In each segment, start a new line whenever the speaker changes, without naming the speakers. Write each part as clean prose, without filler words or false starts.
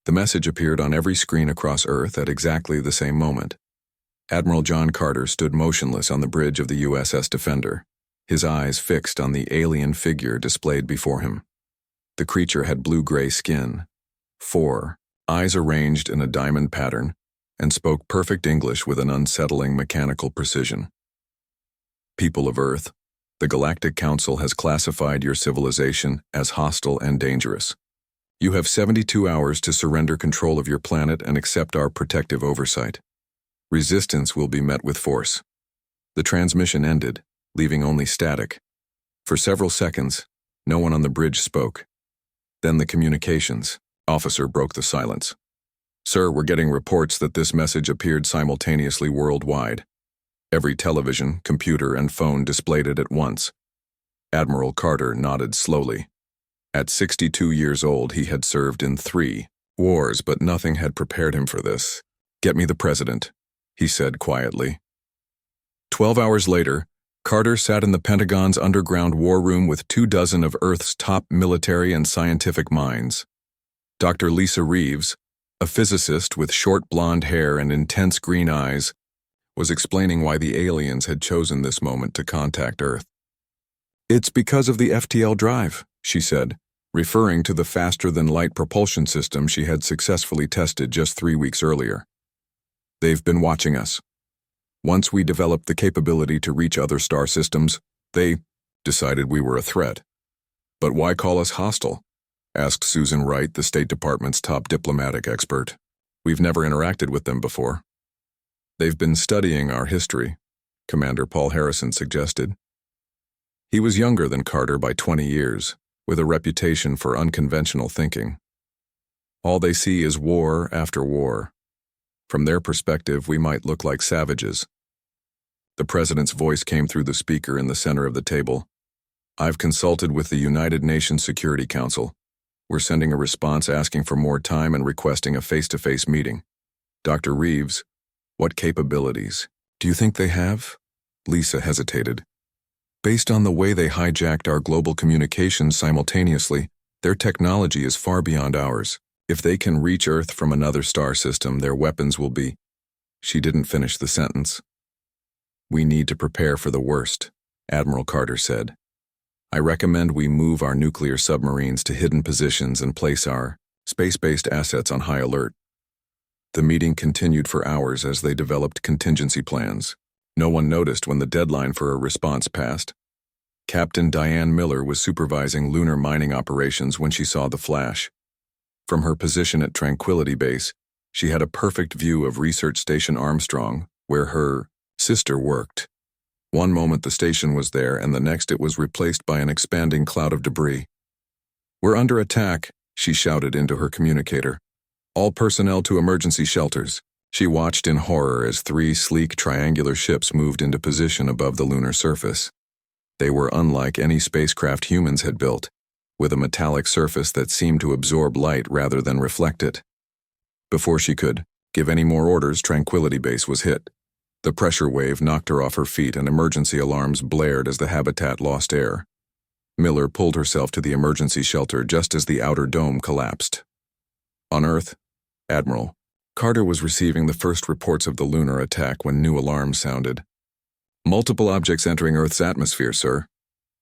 The message appeared on every screen across Earth at exactly the same moment. Admiral John Carter stood motionless on the bridge of the USS Defender, his eyes fixed on the alien figure displayed before him. The creature had blue-gray skin, 4 eyes arranged in a diamond pattern, and spoke perfect English with an unsettling mechanical precision. People of Earth, the Galactic Council has classified your civilization as hostile and dangerous. You have 72 hours to surrender control of your planet and accept our protective oversight. Resistance will be met with force. The transmission ended, leaving only static. For several seconds, no one on the bridge spoke. Then the communications officer broke the silence. Sir, we're getting reports that this message appeared simultaneously worldwide. Every television, computer, and phone displayed it at once. Admiral Carter nodded slowly. At 62 years old, he had served in 3 wars, but nothing had prepared him for this. Get me the president, he said quietly. 12 hours later, Carter sat in the Pentagon's underground war room with 24 of Earth's top military and scientific minds. Dr. Lisa Reeves, a physicist with short blonde hair and intense green eyes, was explaining why the aliens had chosen this moment to contact Earth. It's because of the FTL drive, she said, referring to the faster-than-light propulsion system she had successfully tested just 3 weeks earlier. They've been watching us. Once we developed the capability to reach other star systems, they decided we were a threat. But why call us hostile? Asked Susan Wright, the State Department's top diplomatic expert. We've never interacted with them before. They've been studying our history, Commander Paul Harrison suggested. He was younger than Carter by 20 years, with a reputation for unconventional thinking. All they see is war after war. From their perspective, we might look like savages. The president's voice came through the speaker in the center of the table. I've consulted with the United Nations Security Council. We're sending a response asking for more time and requesting a face-to-face meeting. Dr. Reeves, what capabilities do you think they have? Lisa hesitated. Based on the way they hijacked our global communications simultaneously, their technology is far beyond ours. If they can reach Earth from another star system, their weapons will be... She didn't finish the sentence. We need to prepare for the worst, Admiral Carter said. I recommend we move our nuclear submarines to hidden positions and place our space-based assets on high alert. The meeting continued for hours as they developed contingency plans. No one noticed when the deadline for a response passed. Captain Diane Miller was supervising lunar mining operations when she saw the flash. From her position at Tranquility Base, she had a perfect view of Research Station Armstrong, where her sister worked. One moment the station was there, and the next it was replaced by an expanding cloud of debris. We're under attack, she shouted into her communicator. All personnel to emergency shelters. She watched in horror as 3 sleek triangular ships moved into position above the lunar surface. They were unlike any spacecraft humans had built, with a metallic surface that seemed to absorb light rather than reflect it. Before she could give any more orders, Tranquility Base was hit. The pressure wave knocked her off her feet and emergency alarms blared as the habitat lost air. Miller pulled herself to the emergency shelter just as the outer dome collapsed. On Earth, Admiral Carter was receiving the first reports of the lunar attack when new alarms sounded. Multiple objects entering Earth's atmosphere, sir,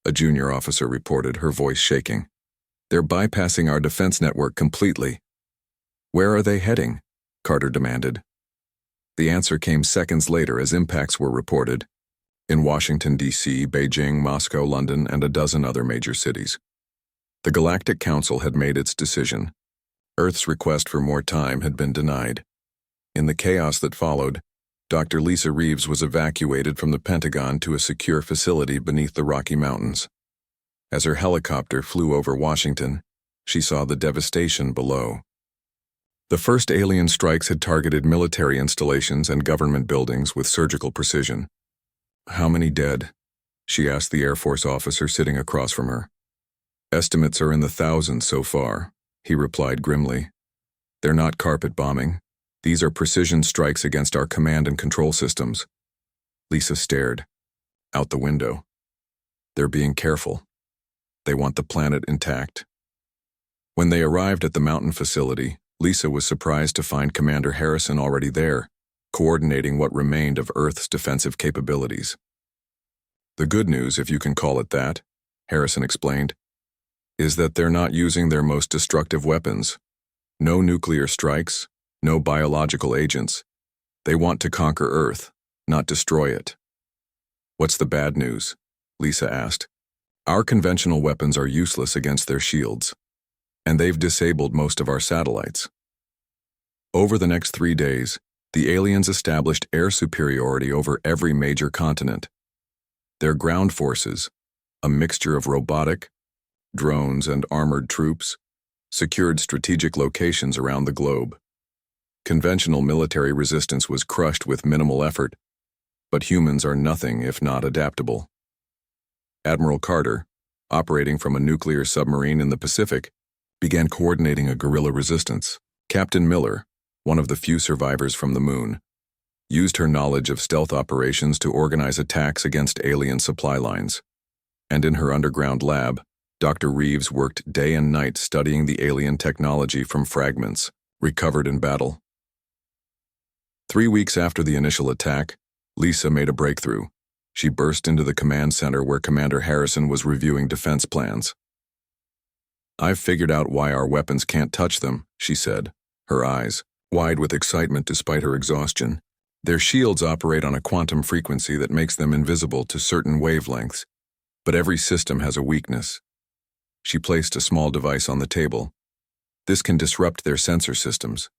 a junior officer reported, her voice shaking. They're bypassing our defense network completely. Where are they heading? Carter demanded. The answer came seconds later as impacts were reported. In Washington, D.C., Beijing, Moscow, London, and a dozen other major cities. The Galactic Council had made its decision. Earth's request for more time had been denied. In the chaos that followed, Dr. Lisa Reeves was evacuated from the Pentagon to a secure facility beneath the Rocky Mountains. As her helicopter flew over Washington, she saw the devastation below. The first alien strikes had targeted military installations and government buildings with surgical precision. How many dead? She asked the Air Force officer sitting across from her. Estimates are in the thousands so far, he replied grimly. They're not carpet bombing. These are precision strikes against our command and control systems. Lisa stared out the window. They're being careful. They want the planet intact. When they arrived at the mountain facility, Lisa was surprised to find Commander Harrison already there, coordinating what remained of Earth's defensive capabilities. The good news, if you can call it that, Harrison explained, is that they're not using their most destructive weapons. No nuclear strikes, no biological agents. They want to conquer Earth, not destroy it. What's the bad news? Lisa asked. Our conventional weapons are useless against their shields, and they've disabled most of our satellites. Over the next 3 days, the aliens established air superiority over every major continent. Their ground forces, a mixture of robotic, drones, and armored troops, secured strategic locations around the globe. Conventional military resistance was crushed with minimal effort, but humans are nothing if not adaptable. Admiral Carter, operating from a nuclear submarine in the Pacific, began coordinating a guerrilla resistance. Captain Miller, one of the few survivors from the moon, used her knowledge of stealth operations to organize attacks against alien supply lines. And in her underground lab, Dr. Reeves worked day and night studying the alien technology from fragments recovered in battle. 3 weeks after the initial attack, Lisa made a breakthrough. She burst into the command center where Commander Harrison was reviewing defense plans. I've figured out why our weapons can't touch them, she said, her eyes wide with excitement despite her exhaustion. Their shields operate on a quantum frequency that makes them invisible to certain wavelengths, but every system has a weakness. She placed a small device on the table. This can disrupt their sensor systems.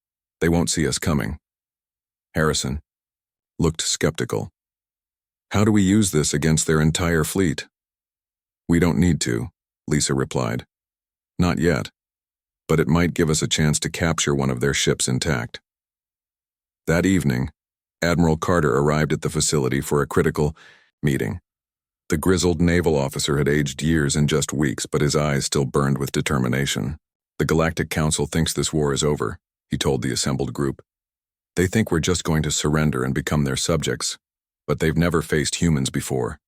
They won't see us coming. Harrison looked skeptical. How do we use this against their entire fleet? We don't need to, Lisa replied. Not yet, but it might give us a chance to capture one of their ships intact. That evening, Admiral Carter arrived at the facility for a critical meeting. The grizzled naval officer had aged years in just weeks, but his eyes still burned with determination. The Galactic Council thinks this war is over, he told the assembled group. They think we're just going to surrender and become their subjects, but they've never faced humans before.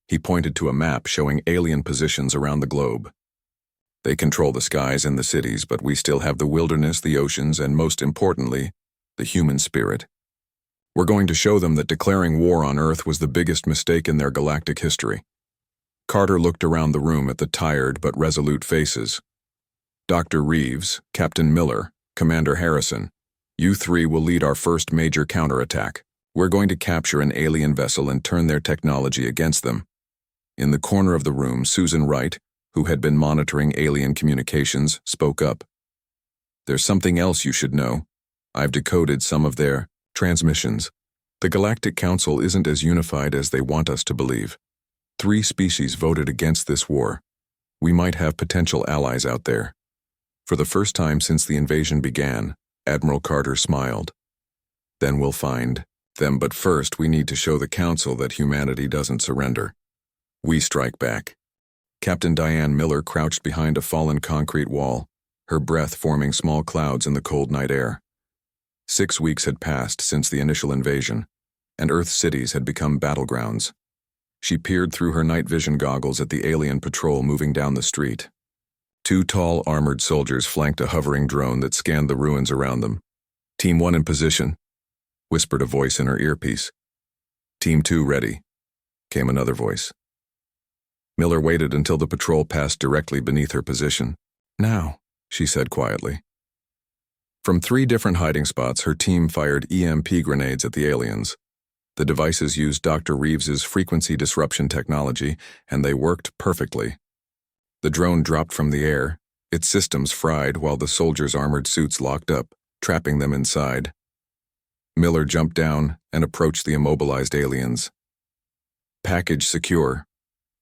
He pointed to a map showing alien positions around the globe. They control the skies and the cities, but we still have the wilderness, the oceans, and most importantly, the human spirit. We're going to show them that declaring war on Earth was the biggest mistake in their galactic history. Carter looked around the room at the tired but resolute faces. Dr. Reeves, Captain Miller, Commander Harrison, you three will lead our first major counterattack. We're going to capture an alien vessel and turn their technology against them. In the corner of the room, Susan Wright, who had been monitoring alien communications, spoke up. There's something else you should know. I've decoded some of their transmissions. The Galactic Council isn't as unified as they want us to believe. 3 species voted against this war. We might have potential allies out there. For the first time since the invasion began, Admiral Carter smiled. Then we'll find them, but first we need to show the Council that humanity doesn't surrender. We strike back. Captain Diane Miller crouched behind a fallen concrete wall, her breath forming small clouds in the cold night air. 6 weeks had passed since the initial invasion, and Earth's cities had become battlegrounds. She peered through her night vision goggles at the alien patrol moving down the street. 2 tall armored soldiers flanked a hovering drone that scanned the ruins around them. Team 1 in position, whispered a voice in her earpiece. Team 2 ready, came another voice. Miller waited until the patrol passed directly beneath her position. Now, she said quietly. From 3 different hiding spots, her team fired EMP grenades at the aliens. The devices used Dr. Reeves's frequency disruption technology, and they worked perfectly. The drone dropped from the air, its systems fried while the soldiers' armored suits locked up, trapping them inside. Miller jumped down and approached the immobilized aliens. Package secure,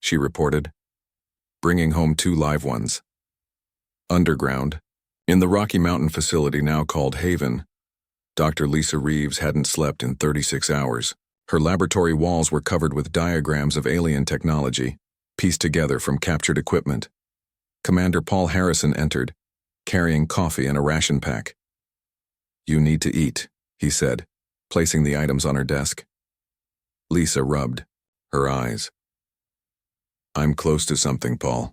she reported, bringing home 2 live ones. Underground, in the Rocky Mountain facility now called Haven, Dr. Lisa Reeves hadn't slept in 36 hours. Her laboratory walls were covered with diagrams of alien technology, pieced together from captured equipment. Commander Paul Harrison entered, carrying coffee and a ration pack. You need to eat, he said, placing the items on her desk. Lisa rubbed her eyes. I'm close to something, Paul.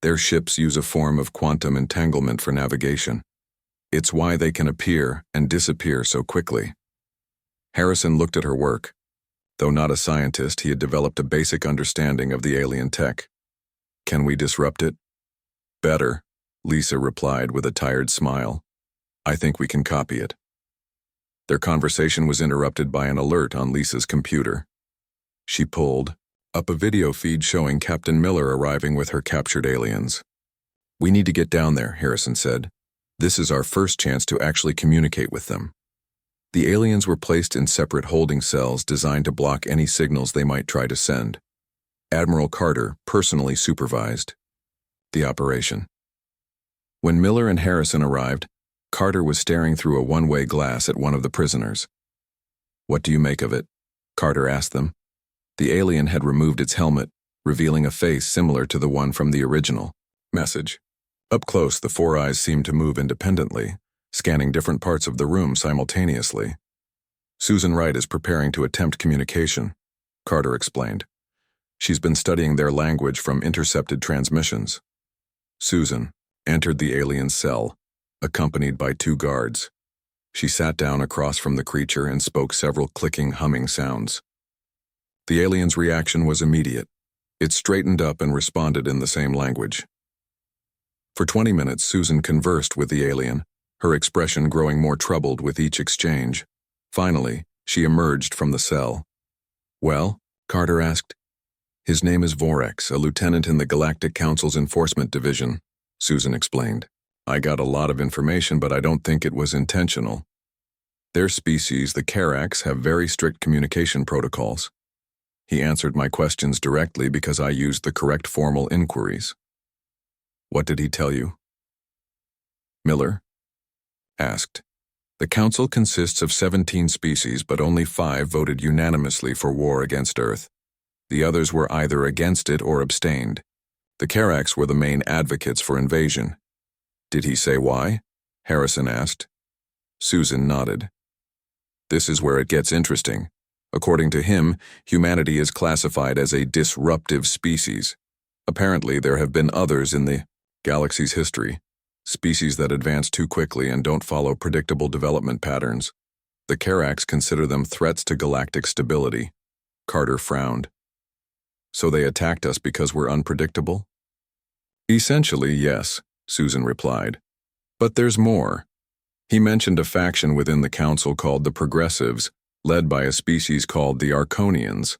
Their ships use a form of quantum entanglement for navigation. It's why they can appear and disappear so quickly. Harrison looked at her work. Though not a scientist, he had developed a basic understanding of the alien tech. Can we disrupt it? Better, Lisa replied with a tired smile. I think we can copy it. Their conversation was interrupted by an alert on Lisa's computer. She pulled up a video feed showing Captain Miller arriving with her captured aliens. We need to get down there, Harrison said. This is our first chance to actually communicate with them. The aliens were placed in separate holding cells designed to block any signals they might try to send. Admiral Carter personally supervised the operation. When Miller and Harrison arrived, Carter was staring through a one-way glass at one of the prisoners. What do you make of it? Carter asked them. The alien had removed its helmet, revealing a face similar to the one from the original message. Up close, the four eyes seemed to move independently, scanning different parts of the room simultaneously. Susan Wright is preparing to attempt communication, Carter explained. She's been studying their language from intercepted transmissions. Susan entered the alien's cell, accompanied by two guards. She sat down across from the creature and spoke several clicking, humming sounds. The alien's reaction was immediate. It straightened up and responded in the same language. For 20 minutes, Susan conversed with the alien, her expression growing more troubled with each exchange. Finally, she emerged from the cell. Well? Carter asked. His name is Vorex, a lieutenant in the Galactic Council's Enforcement Division, Susan explained. I got a lot of information, but I don't think it was intentional. Their species, the Carax, have very strict communication protocols. He answered my questions directly because I used the correct formal inquiries. What did he tell you? Miller asked. The Council consists of 17 species, but only 5 voted unanimously for war against Earth. The others were either against it or abstained. The Carax were the main advocates for invasion. Did he say why? Harrison asked. Susan nodded. This is where it gets interesting. According to him, humanity is classified as a disruptive species. Apparently, there have been others in the galaxy's history, species that advance too quickly and don't follow predictable development patterns. The Carax consider them threats to galactic stability. Carter frowned. So they attacked us because we're unpredictable? Essentially, yes, Susan replied. But there's more. He mentioned a faction within the Council called the Progressives, led by a species called the Arconians.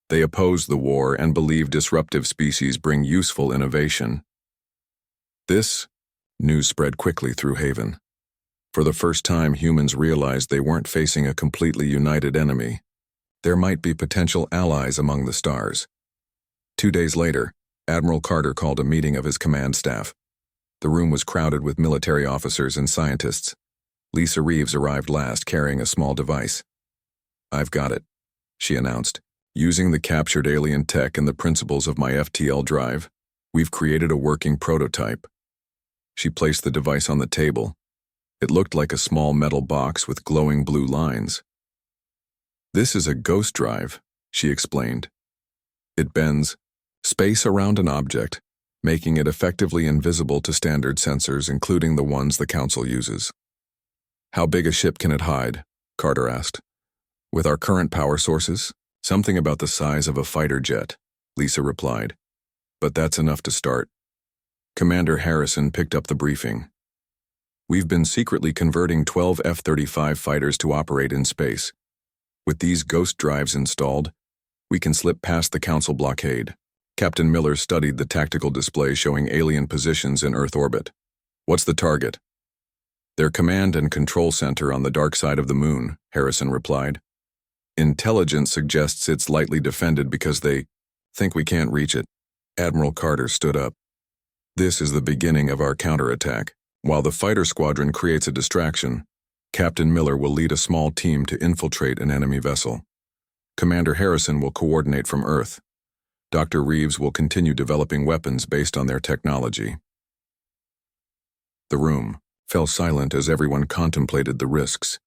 They oppose the war and believe disruptive species bring useful innovation. This news spread quickly through Haven. For the first time, humans realized they weren't facing a completely united enemy. There might be potential allies among the stars. 2 days later, Admiral Carter called a meeting of his command staff. The room was crowded with military officers and scientists. Lisa Reeves arrived last, carrying a small device. I've got it, she announced. Using the captured alien tech and the principles of my FTL drive, we've created a working prototype. She placed the device on the table. It looked like a small metal box with glowing blue lines. This is a ghost drive, she explained. It bends space around an object, making it effectively invisible to standard sensors, including the ones the Council uses. How big a ship can it hide? Carter asked. With our current power sources, something about the size of a fighter jet, Lisa replied. But that's enough to start. Commander Harrison picked up the briefing. We've been secretly converting 12 F-35 fighters to operate in space. With these ghost drives installed, we can slip past the Council blockade. Captain Miller studied the tactical display showing alien positions in Earth orbit. What's the target? Their command and control center on the dark side of the moon, Harrison replied. Intelligence suggests it's lightly defended because they think we can't reach it. Admiral Carter stood up. This is the beginning of our counterattack. While the fighter squadron creates a distraction, Captain Miller will lead a small team to infiltrate an enemy vessel. Commander Harrison will coordinate from Earth. Dr. Reeves will continue developing weapons based on their technology. The room fell silent as everyone contemplated the risks.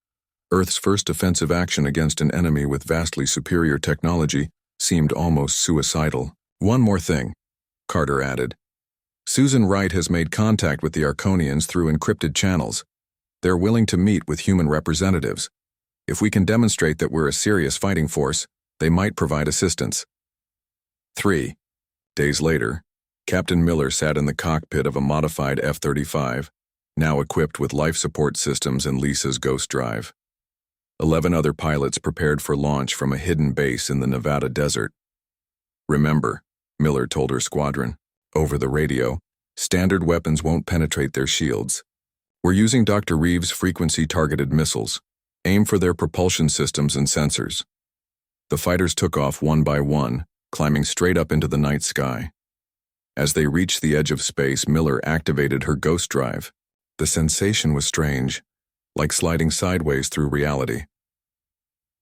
Earth's first offensive action against an enemy with vastly superior technology seemed almost suicidal. One more thing, Carter added. Susan Wright has made contact with the Arconians through encrypted channels. They're willing to meet with human representatives. If we can demonstrate that we're a serious fighting force, they might provide assistance. 3 days later, Captain Miller sat in the cockpit of a modified F-35, now equipped with life support systems and Lisa's ghost drive. 11 other pilots prepared for launch from a hidden base in the Nevada desert. Remember, Miller told her squadron, over the radio, standard weapons won't penetrate their shields. We're using Dr. Reeves' frequency-targeted missiles. Aim for their propulsion systems and sensors. The fighters took off one by one, climbing straight up into the night sky. As they reached the edge of space, Miller activated her ghost drive. The sensation was strange, like sliding sideways through reality.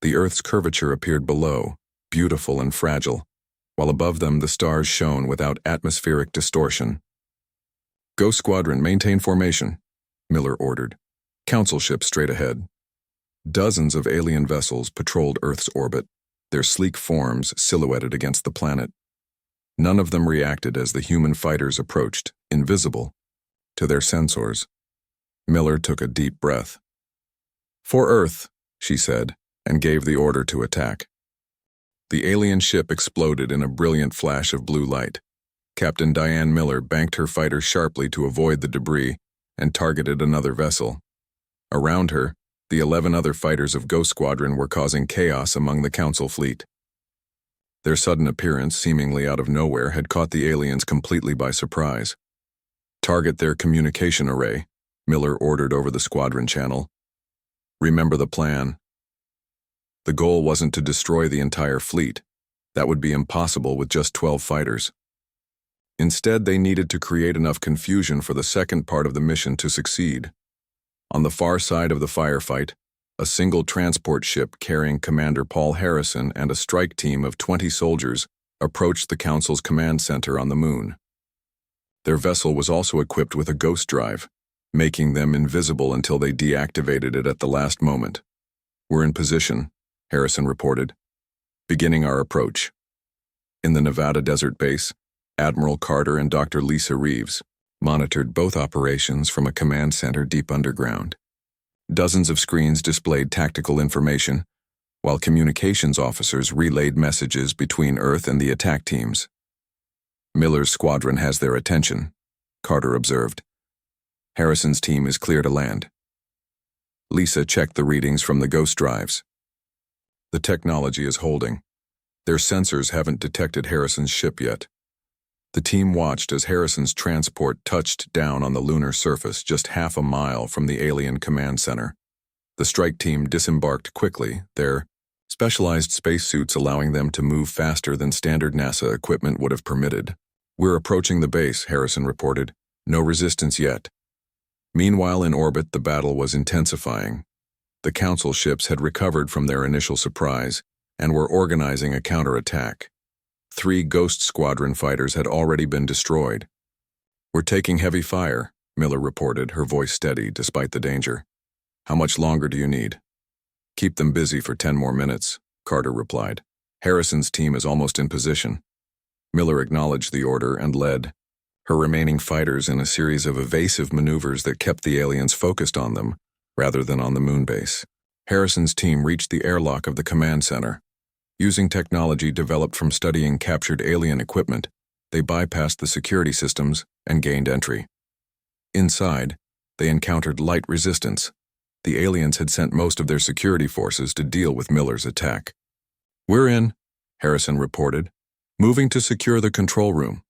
The Earth's curvature appeared below, beautiful and fragile, while above them the stars shone without atmospheric distortion. "Ghost Squadron, maintain formation," Miller ordered. "Council ship straight ahead." Dozens of alien vessels patrolled Earth's orbit, their sleek forms silhouetted against the planet. None of them reacted as the human fighters approached, invisible to their sensors. Miller took a deep breath. "For Earth," she said, and gave the order to attack. The alien ship exploded in a brilliant flash of blue light. Captain Diane Miller banked her fighter sharply to avoid the debris and targeted another vessel. Around her, the 11 other fighters of Ghost Squadron were causing chaos among the Council fleet. Their sudden appearance, seemingly out of nowhere, had caught the aliens completely by surprise. "Target their communication array," Miller ordered over the squadron channel. "Remember the plan." The goal wasn't to destroy the entire fleet. That would be impossible with just 12 fighters. Instead, they needed to create enough confusion for the second part of the mission to succeed. On the far side of the firefight, a single transport ship carrying Commander Paul Harrison and a strike team of 20 soldiers approached the Council's command center on the moon. Their vessel was also equipped with a ghost drive, making them invisible until they deactivated it at the last moment. "We're in position," Harrison reported, "beginning our approach." In the Nevada desert base, Admiral Carter and Dr. Lisa Reeves monitored both operations from a command center deep underground. Dozens of screens displayed tactical information, while communications officers relayed messages between Earth and the attack teams. "Miller's squadron has their attention," Carter observed. "Harrison's team is clear to land." Lisa checked the readings from the ghost drives. "The technology is holding. Their sensors haven't detected Harrison's ship yet." The team watched as Harrison's transport touched down on the lunar surface just half a mile from the alien command center. The strike team disembarked quickly, their specialized spacesuits allowing them to move faster than standard NASA equipment would have permitted. "We're approaching the base," Harrison reported. "No resistance yet." Meanwhile, in orbit, the battle was intensifying. The Council ships had recovered from their initial surprise and were organizing a counterattack. 3 Ghost Squadron fighters had already been destroyed. "We're taking heavy fire," Miller reported, her voice steady despite the danger. "How much longer do you need?" "Keep them busy for 10 more minutes," Carter replied. "Harrison's team is almost in position." Miller acknowledged the order and led her remaining fighters in a series of evasive maneuvers that kept the aliens focused on them, rather than on the moon base. Harrison's team reached the airlock of the command center. Using technology developed from studying captured alien equipment, they bypassed the security systems and gained entry. Inside, they encountered light resistance. The aliens had sent most of their security forces to deal with Miller's attack. "We're in," Harrison reported, moving to secure the control room.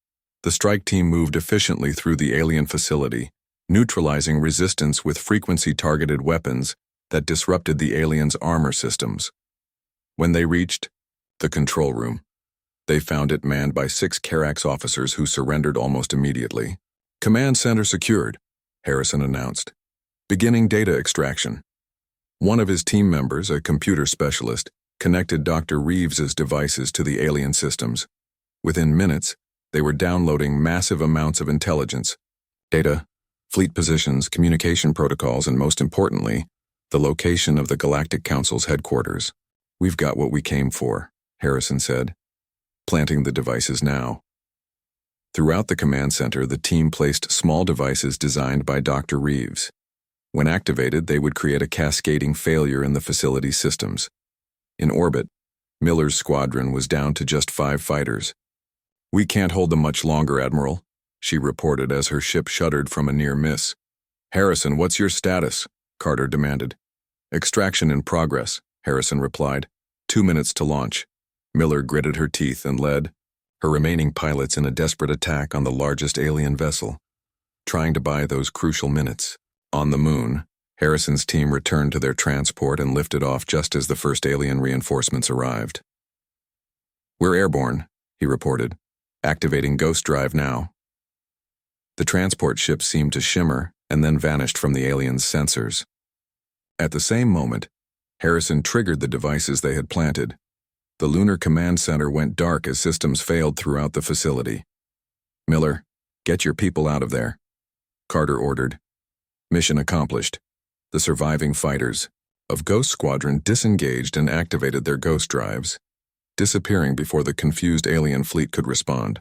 The strike team moved efficiently through the alien facility, neutralizing resistance with frequency-targeted weapons that disrupted the aliens' armor systems. When they reached the control room, they found it manned by 6 Carax officers who surrendered almost immediately. "Command center secured," Harrison announced. "Beginning data extraction." One of his team members, a computer specialist, connected Dr. Reeves's devices to the alien systems. Within minutes, they were downloading massive amounts of intelligence, data, fleet positions, communication protocols, and most importantly, the location of the Galactic Council's headquarters. "We've got what we came for," Harrison said, planting the devices now. Throughout the command center, the team placed small devices designed by Dr. Reeves. When activated, they would create a cascading failure in the facility's systems. In orbit, Miller's squadron was down to just 5 fighters. "We can't hold them much longer, Admiral," she reported as her ship shuddered from a near miss. "Harrison, what's your status?" Carter demanded. "Extraction in progress," Harrison replied. 2 minutes to launch." Miller gritted her teeth and led her remaining pilots in a desperate attack on the largest alien vessel, trying to buy those crucial minutes. On the moon, Harrison's team returned to their transport and lifted off just as the first alien reinforcements arrived. "We're airborne," he reported. "Activating Ghost Drive now." The transport ship seemed to shimmer and then vanished from the aliens' sensors. At the same moment, Harrison triggered the devices they had planted. The Lunar Command Center went dark as systems failed throughout the facility. "Miller, get your people out of there," Carter ordered. Mission accomplished. The surviving fighters of Ghost Squadron disengaged and activated their ghost drives, disappearing before the confused alien fleet could respond.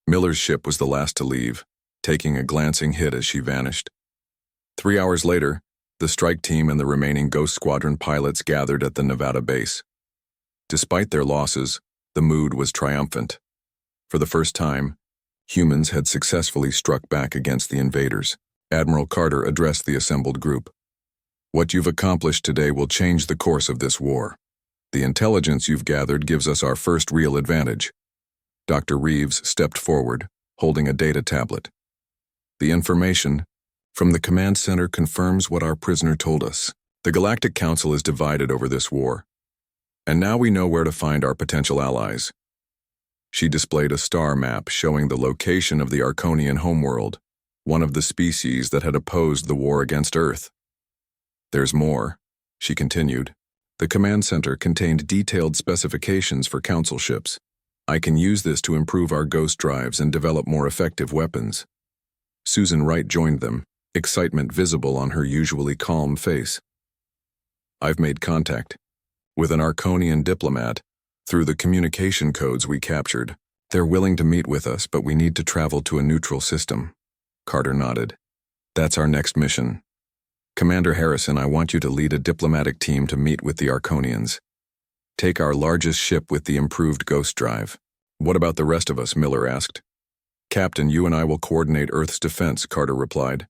Miller's ship was the last to leave, taking a glancing hit as she vanished. 3 hours later, the strike team and the remaining Ghost Squadron pilots gathered at the Nevada base. Despite their losses, the mood was triumphant. For the first time, humans had successfully struck back against the invaders. Admiral Carter addressed the assembled group. "What you've accomplished today will change the course of this war. The intelligence you've gathered gives us our first real advantage." Dr. Reeves stepped forward, holding a data tablet. "The information from the command center confirms what our prisoner told us. The Galactic Council is divided over this war. And now we know where to find our potential allies." She displayed a star map showing the location of the Arconian homeworld, one of the species that had opposed the war against Earth. "There's more," she continued. "The command center contained detailed specifications for council ships. I can use this to improve our ghost drives and develop more effective weapons." Susan Wright joined them, excitement visible on her usually calm face. "I've made contact with an Arconian diplomat through the communication codes we captured. They're willing to meet with us, but we need to travel to a neutral system." Carter nodded. "That's our next mission. Commander Harrison, I want you to lead a diplomatic team to meet with the Arconians. Take our largest ship with the improved ghost drive." "What about the rest of us?" Miller asked. "Captain, you and I will coordinate Earth's defense," Carter replied.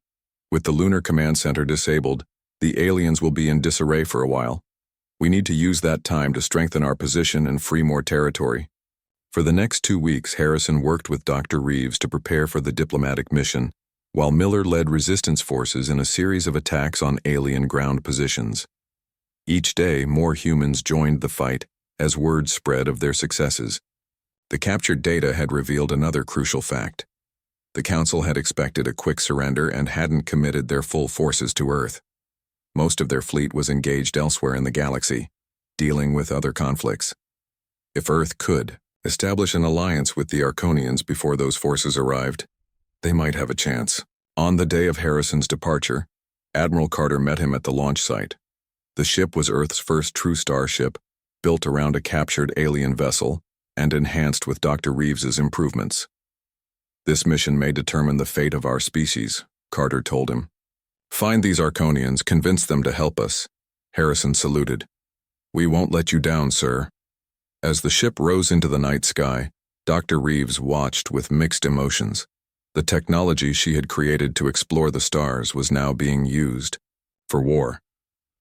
"With the Lunar Command Center disabled, the aliens will be in disarray for a while. We need to use that time to strengthen our position and free more territory." For the next 2 weeks, Harrison worked with Dr. Reeves to prepare for the diplomatic mission, while Miller led resistance forces in a series of attacks on alien ground positions. Each day, more humans joined the fight as word spread of their successes. The captured data had revealed another crucial fact. The Council had expected a quick surrender and hadn't committed their full forces to Earth. Most of their fleet was engaged elsewhere in the galaxy, dealing with other conflicts. If Earth could establish an alliance with the Arconians before those forces arrived, they might have a chance. On the day of Harrison's departure, Admiral Carter met him at the launch site. The ship was Earth's first true starship, built around a captured alien vessel and enhanced with Dr. Reeves's improvements. "This mission may determine the fate of our species," Carter told him. "Find these Arconians, convince them to help us." Harrison saluted. "We won't let you down, sir." As the ship rose into the night sky, Dr. Reeves watched with mixed emotions. The technology she had created to explore the stars was now being used for war,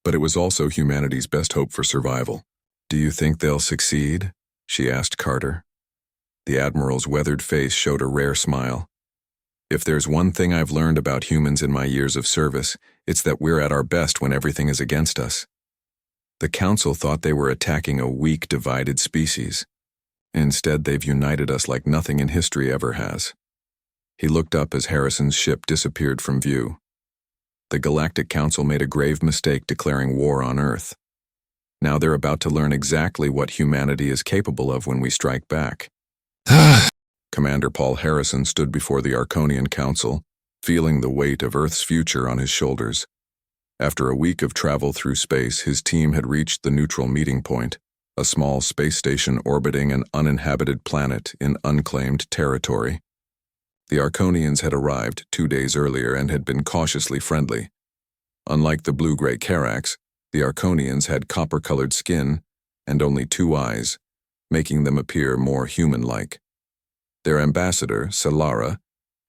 but it was also humanity's best hope for survival. "Do you think they'll succeed?" she asked Carter. The Admiral's weathered face showed a rare smile. "If there's one thing I've learned about humans in my years of service, it's that we're at our best when everything is against us. The Council thought they were attacking a weak, divided species. Instead, they've united us like nothing in history ever has." He looked up as Harrison's ship disappeared from view. The Galactic Council made a grave mistake declaring war on Earth. Now they're about to learn exactly what humanity is capable of when we strike back. Commander Paul Harrison stood before the Arconian Council, feeling the weight of Earth's future on his shoulders. After a week of travel through space, his team had reached the neutral meeting point, a small space station orbiting an uninhabited planet in unclaimed territory. The Arconians had arrived 2 days earlier and had been cautiously friendly. Unlike the blue-gray Carax, the Arconians had copper-colored skin and only 2 eyes, making them appear more human-like. Their ambassador, Solara,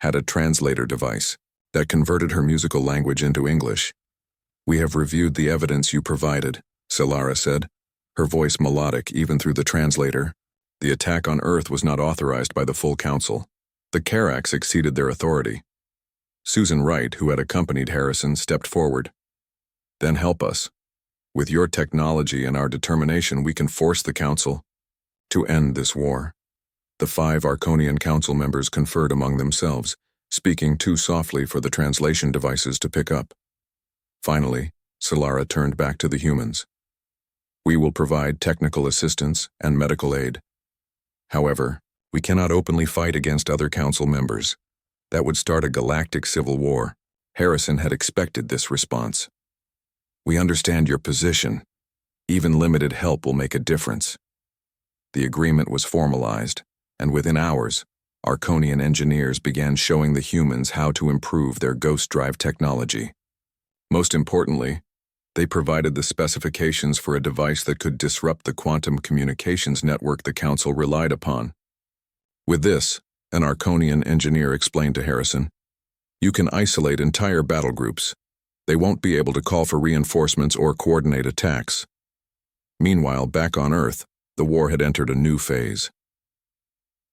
had a translator device that converted her musical language into English. "We have reviewed the evidence you provided," Solara said, her voice melodic even through the translator. "The attack on Earth was not authorized by the full council. The Carax exceeded their authority." Susan Wright, who had accompanied Harrison, stepped forward. "Then help us. With your technology and our determination, we can force the council to end this war." The 5 Arconian council members conferred among themselves, speaking too softly for the translation devices to pick up. Finally, Solara turned back to the humans. "We will provide technical assistance and medical aid. However, we cannot openly fight against other council members. That would start a galactic civil war." Harrison had expected this response. "We understand your position. Even limited help will make a difference." The agreement was formalized, and within hours, Arconian engineers began showing the humans how to improve their ghost drive technology. Most importantly, they provided the specifications for a device that could disrupt the quantum communications network the Council relied upon. With this, an Arconian engineer explained to Harrison, "You can isolate entire battle groups. They won't be able to call for reinforcements or coordinate attacks." Meanwhile, back on Earth, the war had entered a new phase.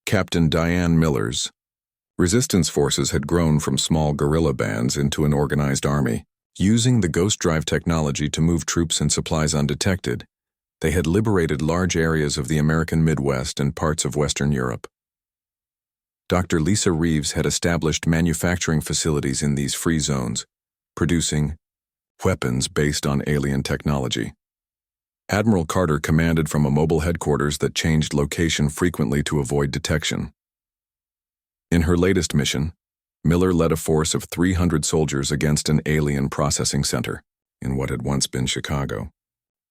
Captain Diane Miller's resistance forces had grown from small guerrilla bands into an organized army. Using the ghost drive technology to move troops and supplies undetected, they had liberated large areas of the American Midwest and parts of Western Europe. Dr. Lisa Reeves had established manufacturing facilities in these free zones, producing weapons based on alien technology. Admiral Carter commanded from a mobile headquarters that changed location frequently to avoid detection. In her latest mission, Miller led a force of 300 soldiers against an alien processing center in what had once been Chicago.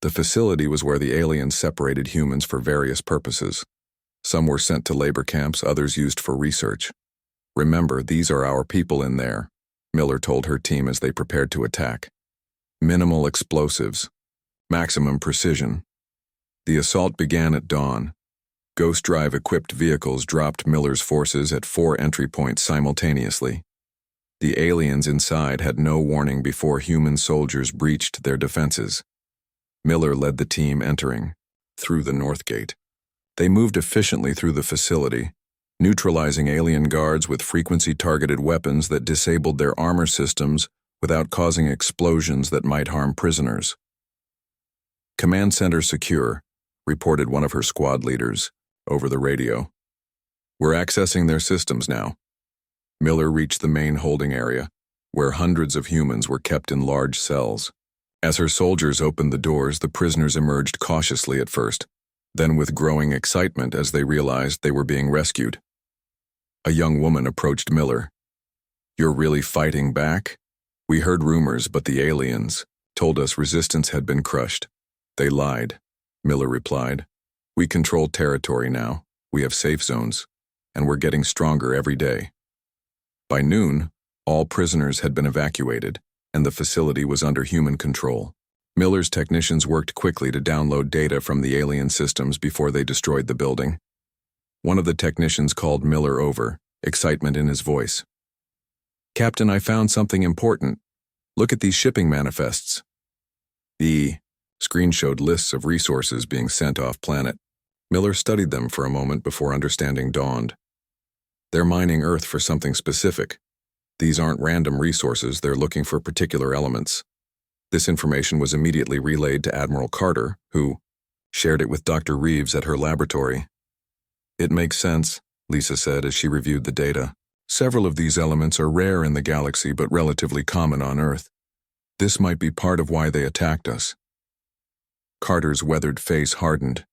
The facility was where the aliens separated humans for various purposes. Some were sent to labor camps, others used for research. "Remember, these are our people in there," Miller told her team as they prepared to attack. "Minimal explosives. Maximum precision." The assault began at dawn. Ghost drive-equipped vehicles dropped Miller's forces at 4 entry points simultaneously. The aliens inside had no warning before human soldiers breached their defenses. Miller led the team entering through the north gate. They moved efficiently through the facility, neutralizing alien guards with frequency-targeted weapons that disabled their armor systems without causing explosions that might harm prisoners. "Command center secure," reported one of her squad leaders over the radio. "We're accessing their systems now." Miller reached the main holding area, where hundreds of humans were kept in large cells. As her soldiers opened the doors, the prisoners emerged cautiously at first, then with growing excitement as they realized they were being rescued. A young woman approached Miller. "You're really fighting back? We heard rumors, but the aliens told us resistance had been crushed." "They lied," Miller replied. "We control territory now, we have safe zones, and we're getting stronger every day." By noon, all prisoners had been evacuated, and the facility was under human control. Miller's technicians worked quickly to download data from the alien systems before they destroyed the building. One of the technicians called Miller over, excitement in his voice. "Captain, I found something important. Look at these shipping manifests." The screen showed lists of resources being sent off-planet. Miller studied them for a moment before understanding dawned. "They're mining Earth for something specific. These aren't random resources, they're looking for particular elements." This information was immediately relayed to Admiral Carter, who shared it with Dr. Reeves at her laboratory. "It makes sense," Lisa said as she reviewed the data. "Several of these elements are rare in the galaxy but relatively common on Earth. This might be part of why they attacked us." Carter's weathered face hardened.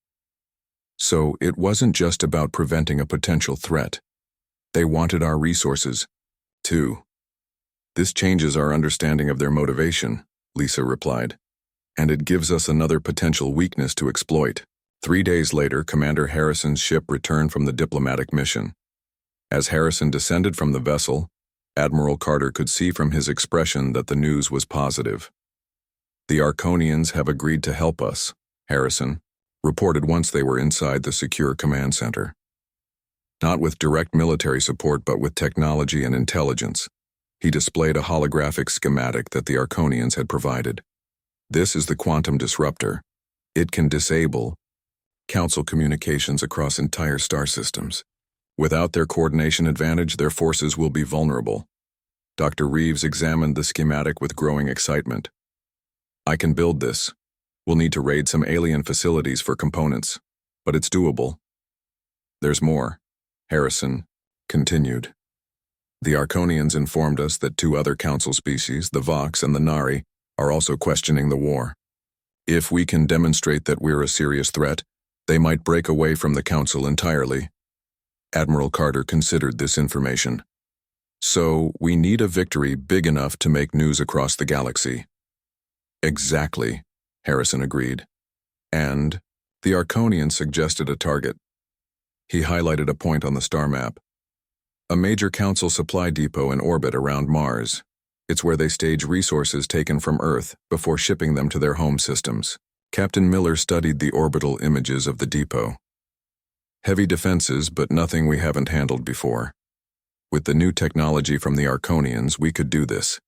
"So it wasn't just about preventing a potential threat. They wanted our resources, too." "This changes our understanding of their motivation," Lisa replied, "and it gives us another potential weakness to exploit." 3 days later, Commander Harrison's ship returned from the diplomatic mission. As Harrison descended from the vessel, Admiral Carter could see from his expression that the news was positive. "The Arconians have agreed to help us," Harrison reported once they were inside the secure command center. "Not with direct military support, but with technology and intelligence." He displayed a holographic schematic that the Arconians had provided. "This is the quantum disruptor. It can disable Council communications across entire star systems. Without their coordination advantage, their forces will be vulnerable." Dr. Reeves examined the schematic with growing excitement. "I can build this. We'll need to raid some alien facilities for components, but it's doable." "There's more," Harrison continued. "The Arconians informed us that 2 other Council species, the Vox and the Nari, are also questioning the war. If we can demonstrate that we're a serious threat, they might break away from the Council entirely." Admiral Carter considered this information. "So, we need a victory big enough to make news across the galaxy." "Exactly," Harrison agreed. "And the Arconian suggested a target." He highlighted a point on the star map. "A major Council supply depot in orbit around Mars. It's where they stage resources taken from Earth before shipping them to their home systems." Captain Miller studied the orbital images of the depot. "Heavy defenses, but nothing we haven't handled before. With the new technology from the Arconians, we could do this."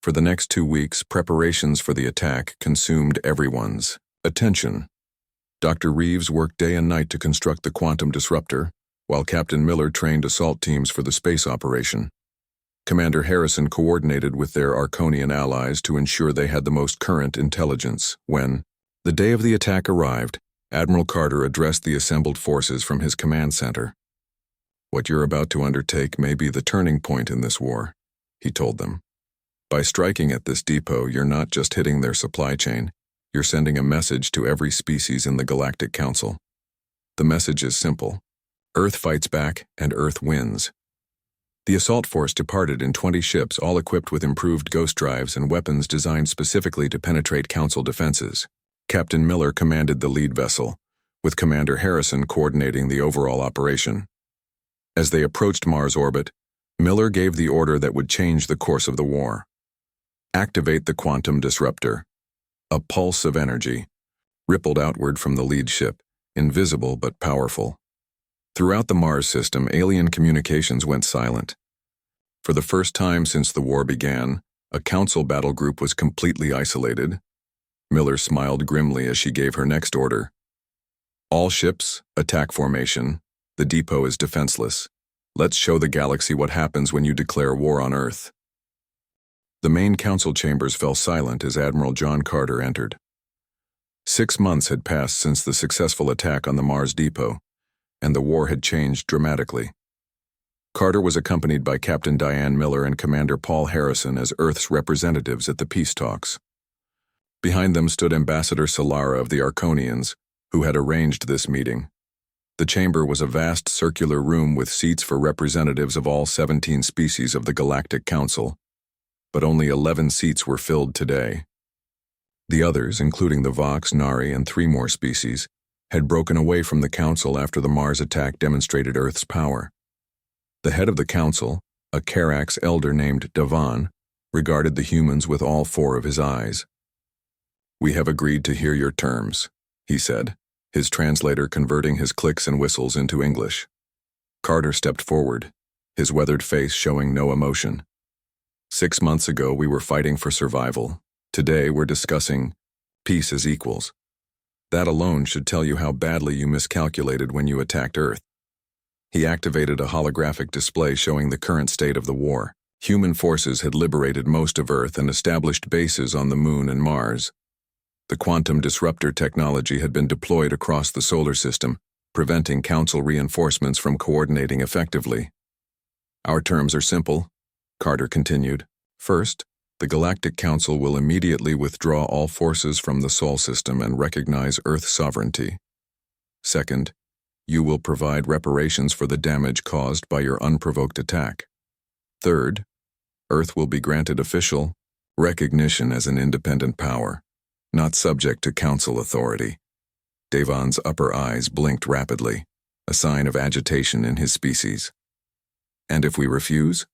For the next 2 weeks, preparations for the attack consumed everyone's attention. Dr. Reeves worked day and night to construct the quantum disruptor, while Captain Miller trained assault teams for the space operation. Commander Harrison coordinated with their Arconian allies to ensure they had the most current intelligence. When the day of the attack arrived, Admiral Carter addressed the assembled forces from his command center. "What you're about to undertake may be the turning point in this war," he told them. "By striking at this depot, you're not just hitting their supply chain, you're sending a message to every species in the Galactic Council. The message is simple: Earth fights back and Earth wins." The assault force departed in 20 ships, all equipped with improved ghost drives and weapons designed specifically to penetrate Council defenses. Captain Miller commanded the lead vessel, with Commander Harrison coordinating the overall operation. As they approached Mars orbit, Miller gave the order that would change the course of the war. "Activate the quantum disruptor." A pulse of energy rippled outward from the lead ship, invisible but powerful. Throughout the Mars system, alien communications went silent. For the first time since the war began, a Council battle group was completely isolated. Miller smiled grimly as she gave her next order. "All ships, attack formation. The depot is defenseless. Let's show the galaxy what happens when you declare war on Earth." The main Council chambers fell silent as Admiral John Carter entered. 6 months had passed since the successful attack on the Mars depot, and the war had changed dramatically. Carter was accompanied by Captain Diane Miller and Commander Paul Harrison as Earth's representatives at the peace talks. Behind them stood Ambassador Solara of the Arconians, who had arranged this meeting. The chamber was a vast circular room with seats for representatives of all 17 species of the Galactic Council, but only 11 seats were filled today. The others, including the Vox, Nari, and 3 more species, had broken away from the Council after the Mars attack demonstrated Earth's power. The head of the Council, a Karax elder named Davan, regarded the humans with all 4 of his eyes. "We have agreed to hear your terms," he said, his translator converting his clicks and whistles into English. Carter stepped forward, his weathered face showing no emotion. "6 months ago we were fighting for survival. Today we're discussing peace as equals. That alone should tell you how badly you miscalculated when you attacked Earth." He activated a holographic display showing the current state of the war. Human forces had liberated most of Earth and established bases on the Moon and Mars. The quantum disruptor technology had been deployed across the solar system, preventing Council reinforcements from coordinating effectively. "Our terms are simple," Carter continued. "First, the Galactic Council will immediately withdraw all forces from the Sol system and recognize Earth sovereignty. Second, you will provide reparations for the damage caused by your unprovoked attack. Third, Earth will be granted official recognition as an independent power, not subject to Council authority." Davan's upper eyes blinked rapidly, a sign of agitation in his species. "And if we refuse?"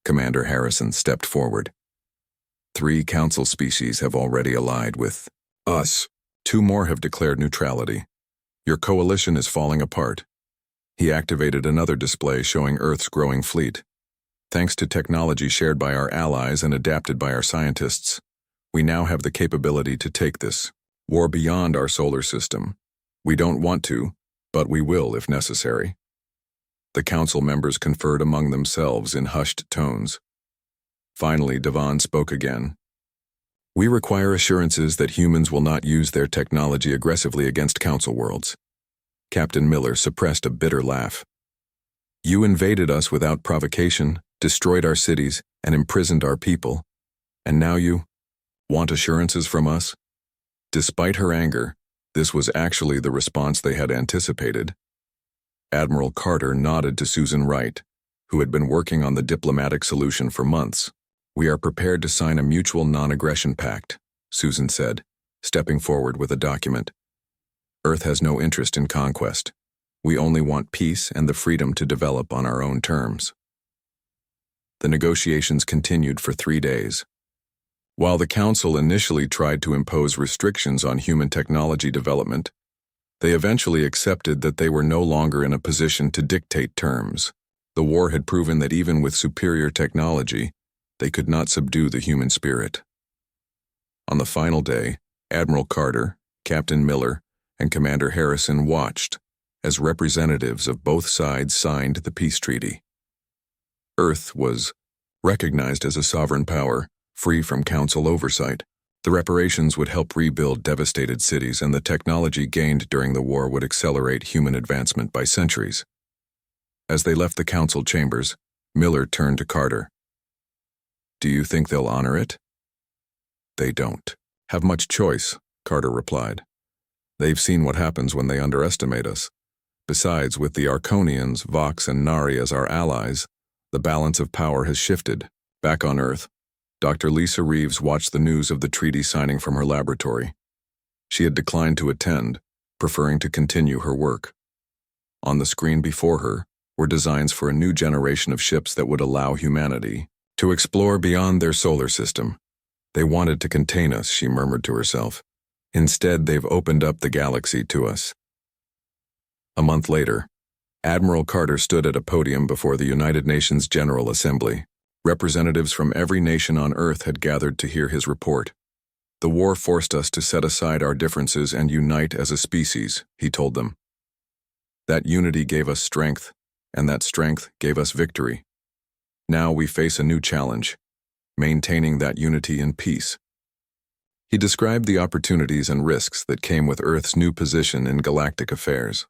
Commander Harrison stepped forward. 3 council species have already allied with us. 2 more have declared neutrality. Your coalition is falling apart. He activated another display showing Earth's growing fleet. Thanks to technology shared by our allies and adapted by our scientists, we now have the capability to take this war beyond our solar system. We don't want to, but we will if necessary. The council members conferred among themselves in hushed tones. Finally, Devon spoke again. We require assurances that humans will not use their technology aggressively against council worlds. Captain Miller suppressed a bitter laugh. You invaded us without provocation, destroyed our cities, and imprisoned our people. And now you want assurances from us? Despite her anger, this was actually the response they had anticipated. Admiral Carter nodded to Susan Wright, who had been working on the diplomatic solution for months. We are prepared to sign a mutual non-aggression pact, Susan said, stepping forward with a document. Earth has no interest in conquest. We only want peace and the freedom to develop on our own terms. The negotiations continued for 3 days. While the Council initially tried to impose restrictions on human technology development, they eventually accepted that they were no longer in a position to dictate terms. The war had proven that even with superior technology, they could not subdue the human spirit. On the final day, Admiral Carter, Captain Miller, and Commander Harrison watched as representatives of both sides signed the peace treaty. Earth was recognized as a sovereign power, free from council oversight. The reparations would help rebuild devastated cities, and the technology gained during the war would accelerate human advancement by centuries. As they left the council chambers, Miller turned to Carter. Do you think they'll honor it? They don't have much choice, Carter replied. They've seen what happens when they underestimate us. Besides, with the Arconians, Vox, and Nari as our allies, the balance of power has shifted. Back on Earth, Dr. Lisa Reeves watched the news of the treaty signing from her laboratory. She had declined to attend, preferring to continue her work. On the screen before her were designs for a new generation of ships that would allow humanity to explore beyond their solar system. They wanted to contain us, she murmured to herself. Instead, they've opened up the galaxy to us. A month later, Admiral Carter stood at a podium before the United Nations General Assembly. Representatives from every nation on Earth had gathered to hear his report. The war forced us to set aside our differences and unite as a species, he told them. That unity gave us strength, and that strength gave us victory. Now we face a new challenge, maintaining that unity in peace. He described the opportunities and risks that came with Earth's new position in galactic affairs.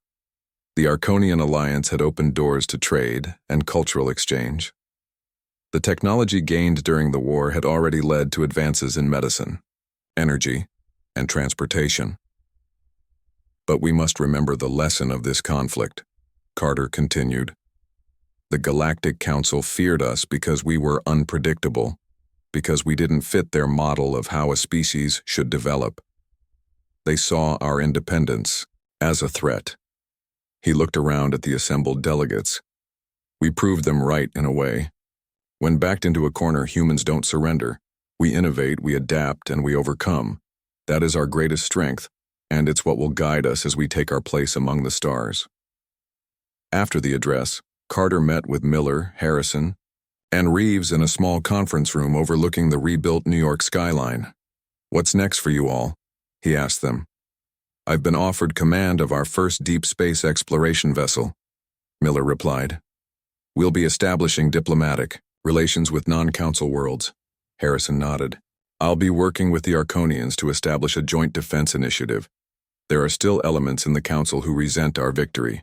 The Arconian alliance had opened doors to trade and cultural exchange. The technology gained during the war had already led to advances in medicine, energy, and transportation. But we must remember the lesson of this conflict, Carter continued. The Galactic Council feared us because we were unpredictable, because we didn't fit their model of how a species should develop. They saw our independence as a threat. He looked around at the assembled delegates. We proved them right in a way. When backed into a corner, humans don't surrender. We innovate, we adapt, and we overcome. That is our greatest strength, and it's what will guide us as we take our place among the stars. After the address, Carter met with Miller, Harrison, and Reeves in a small conference room overlooking the rebuilt New York skyline. What's next for you all? He asked them. I've been offered command of our first deep space exploration vessel, Miller replied. We'll be establishing diplomatic relations with non-council worlds. Harrison nodded. I'll be working with the Arconians to establish a joint defense initiative. There are still elements in the council who resent our victory.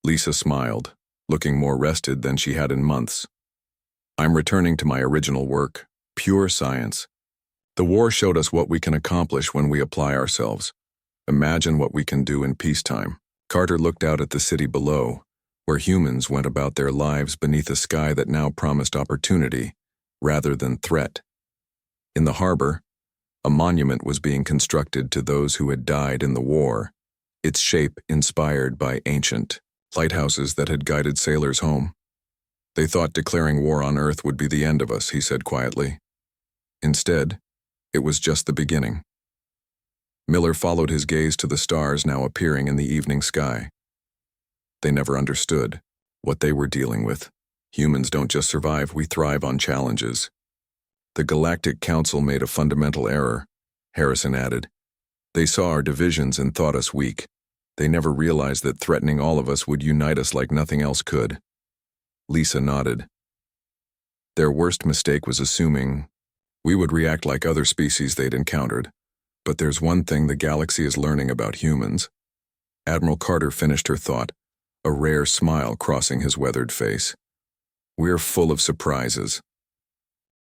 Lisa smiled, looking more rested than she had in months. I'm returning to my original work, pure science. The war showed us what we can accomplish when we apply ourselves. Imagine what we can do in peacetime. Carter looked out at the city below, where humans went about their lives beneath a sky that now promised opportunity, rather than threat. In the harbor, a monument was being constructed to those who had died in the war, its shape inspired by ancient lighthouses that had guided sailors home. They thought declaring war on Earth would be the end of us, he said quietly. Instead, it was just the beginning. Miller followed his gaze to the stars now appearing in the evening sky. They never understood what they were dealing with. Humans don't just survive, we thrive on challenges. The Galactic Council made a fundamental error, Harrison added. They saw our divisions and thought us weak. They never realized that threatening all of us would unite us like nothing else could. Lisa nodded. Their worst mistake was assuming we would react like other species they'd encountered. But there's one thing the galaxy is learning about humans. Admiral Carter finished her thought, a rare smile crossing his weathered face. We're full of surprises.